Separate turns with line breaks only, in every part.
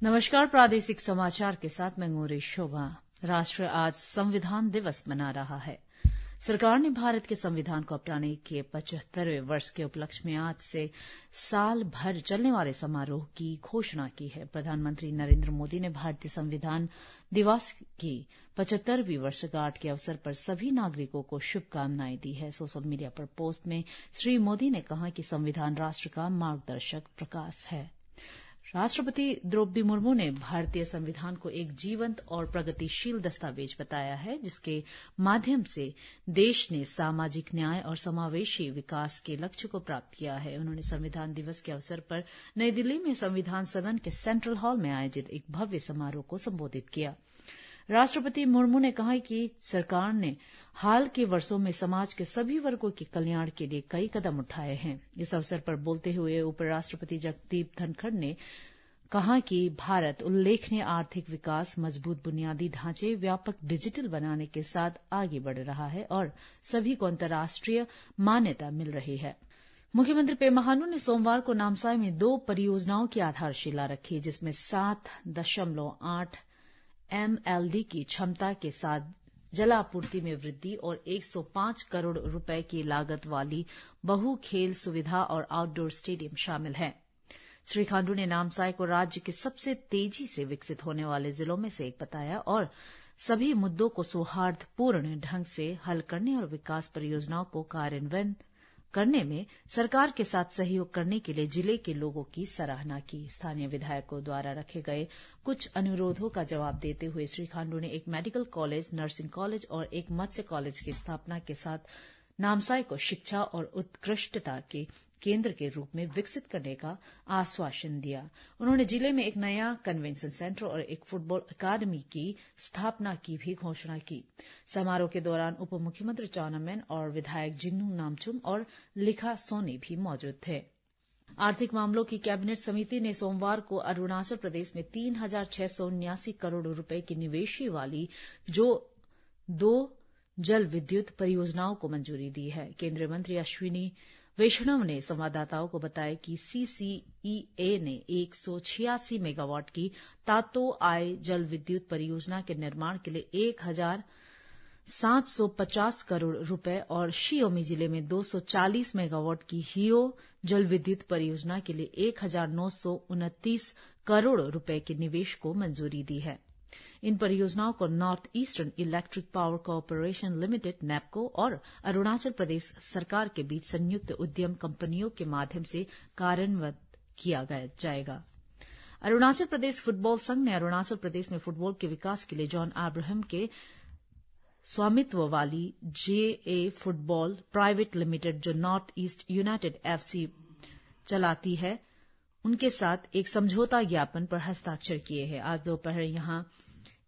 नमस्कार, प्रादेशिक समाचार के साथ मैं गौरी शोभा। राष्ट्र आज संविधान दिवस मना रहा है। सरकार ने भारत के संविधान को अपनाने के 75वें वर्ष के उपलक्ष्य में आज से साल भर चलने वाले समारोह की घोषणा की है। प्रधानमंत्री नरेंद्र मोदी ने भारतीय संविधान दिवस की 75वीं वर्षगांठ के अवसर पर सभी नागरिकों को शुभकामनाएं दी है। सोशल मीडिया पर पोस्ट में श्री मोदी ने कहा कि संविधान राष्ट्र का मार्गदर्शक प्रकाश है। राष्ट्रपति द्रौपदी मुर्मू ने भारतीय संविधान को एक जीवंत और प्रगतिशील दस्तावेज बताया है, जिसके माध्यम से देश ने सामाजिक न्याय और समावेशी विकास के लक्ष्य को प्राप्त किया है। उन्होंने संविधान दिवस के अवसर पर नई दिल्ली में संविधान सदन के सेंट्रल हॉल में आयोजित एक भव्य समारोह को संबोधित किया। राष्ट्रपति मुर्मू ने कहा कि सरकार ने हाल के वर्षों में समाज के सभी वर्गों के कल्याण के लिए कई कदम उठाए हैं। इस अवसर पर बोलते हुए उपराष्ट्रपति जगदीप धनखड़ ने कहा कि भारत उल्लेखनीय आर्थिक विकास, मजबूत बुनियादी ढांचे, व्यापक डिजिटल बनाने के साथ आगे बढ़ रहा है और सभी को अंतर्राष्ट्रीय मान्यता मिल रही है। मुख्यमंत्री पेमा खांडू ने सोमवार को नामसाई में 2 परियोजनाओं की आधारशिला रखी, जिसमें 7.8 MLD की क्षमता के साथ जलापूर्ति में वृद्धि और 105 करोड़ रुपए की लागत वाली बहु खेल सुविधा और आउटडोर स्टेडियम शामिल है। श्री खांडू ने नामसाई को राज्य के सबसे तेजी से विकसित होने वाले जिलों में से एक बताया और सभी मुद्दों को सौहार्दपूर्ण ढंग से हल करने और विकास परियोजनाओं को कार्यान्वयन करने में सरकार के साथ सहयोग करने के लिए जिले के लोगों की सराहना की। स्थानीय विधायकों द्वारा रखे गए कुछ अनुरोधों का जवाब देते हुए श्री खांडू ने एक मेडिकल कॉलेज, नर्सिंग कॉलेज और एक मत्स्य कॉलेज की स्थापना के साथ नामसाई को शिक्षा और उत्कृष्टता के केंद्र के रूप में विकसित करने का आश्वासन दिया। उन्होंने जिले में एक नया कन्वेंशन सेंटर और एक फुटबॉल अकादमी की स्थापना की भी घोषणा की। समारोह के दौरान उप मुख्यमंत्री चाउना मेन और विधायक जिग्नू नामचुम और लिखा सोनी भी मौजूद थे। आर्थिक मामलों की कैबिनेट समिति ने सोमवार को अरुणाचल प्रदेश में 3,679 करोड़ रुपए की निवेश वाली जो 2 जल विद्युत परियोजनाओं को मंजूरी दी है। केंद्रीय मंत्री अश्विनी वैष्णव ने संवाददाताओं को बताया कि CCEA ने 186 मेगावाट की तातो आई जल विद्युत परियोजना के निर्माण के लिए 1,750 करोड़ रुपए और शियोमी जिले में 240 मेगावाट की हियो जल विद्युत परियोजना के लिए 1,929 करोड़ रुपए के निवेश को मंजूरी दी है। इन परियोजनाओं को north eastern electric power corporation limited NEPCO और अरुणाचल प्रदेश सरकार के बीच संयुक्त उद्यम कंपनियों के माध्यम से कार्यान्वित किया जाएगा। अरुणाचल प्रदेश फुटबॉल संघ ने अरुणाचल प्रदेश में फुटबॉल के विकास के लिए जॉन अब्राहम के स्वामित्व वाली JA फुटबॉल प्राइवेट लिमिटेड, जो नॉर्थ ईस्ट यूनाइटेड FC चलाती है, उनके साथ एक समझौता ज्ञापन पर हस्ताक्षर किए हैं। आज दोपहर यहां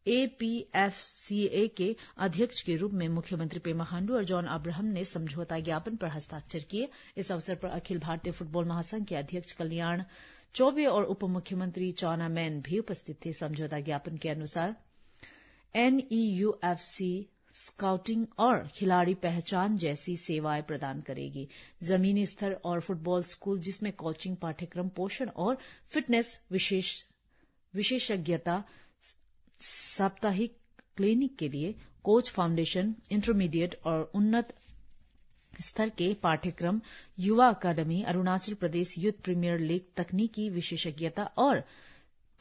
APFCA के अध्यक्ष के रूप में मुख्यमंत्री पेमा खांडू और जॉन अब्राहम ने समझौता ज्ञापन पर हस्ताक्षर किए। इस अवसर पर अखिल भारतीय फुटबॉल महासंघ के अध्यक्ष कल्याण चौबे और उप मुख्यमंत्री चाउना मेन भी उपस्थित थे। समझौता ज्ञापन के अनुसार NEUFC स्काउटिंग और खिलाड़ी पहचान जैसी सेवाएं प्रदान करेगी। जमीनी स्तर और फुटबॉल स्कूल, जिसमें कोचिंग पाठ्यक्रम, पोषण और फिटनेस विशेषज्ञता, साप्ताहिक क्लिनिक के लिए कोच, फाउंडेशन, इंटरमीडिएट और उन्नत स्तर के पाठ्यक्रम, युवा अकादमी, Arunachal Pradesh youth premiere league, तकनीकी विशेषज्ञता और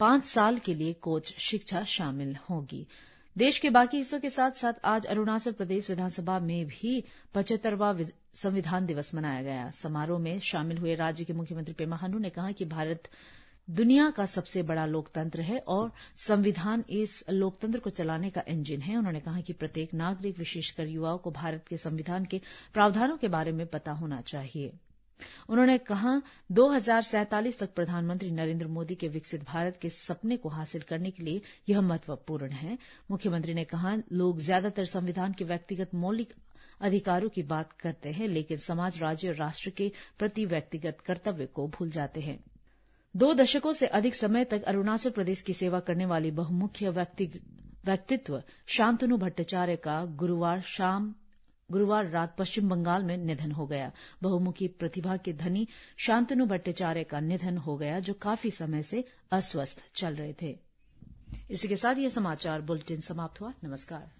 5 साल के लिए कोच शिक्षा शामिल होगी। देश के बाकी हिस्सों के साथ साथ आज अरुणाचल प्रदेश विधानसभा में भी 75वां संविधान दिवस मनाया गया। समारोह में शामिल हुए राज्य के मुख्यमंत्री पेमा खांडू ने कहा कि भारत दुनिया का सबसे बड़ा लोकतंत्र है और संविधान इस लोकतंत्र को चलाने का इंजन है। उन्होंने कहा कि प्रत्येक नागरिक, विशेषकर युवाओं को भारत के संविधान के प्रावधानों के बारे में पता होना चाहिए। उन्होंने कहा 2047 तक प्रधानमंत्री नरेंद्र मोदी के विकसित भारत के सपने को हासिल करने के लिए यह महत्वपूर्ण है। मुख्यमंत्री ने कहा, लोग ज्यादातर संविधान के व्यक्तिगत मौलिक अधिकारों की बात करते हैं, लेकिन समाज, राज्य और राष्ट्र के प्रति व्यक्तिगत कर्तव्य को भूल जाते हैं। 2 दशकों से अधिक समय तक अरुणाचल प्रदेश की सेवा करने वाली बहुमुखी व्यक्तित्व शांतनु भट्टाचार्य का गुरुवार शाम गुरुवार रात पश्चिम बंगाल में निधन हो गया। बहुमुखी प्रतिभा के धनी शांतनु भट्टाचार्य का निधन हो गया, जो काफी समय से अस्वस्थ चल रहे थे। इसी के साथ ये समाचार बुलेटिन समाप्त हुआ। नमस्कार।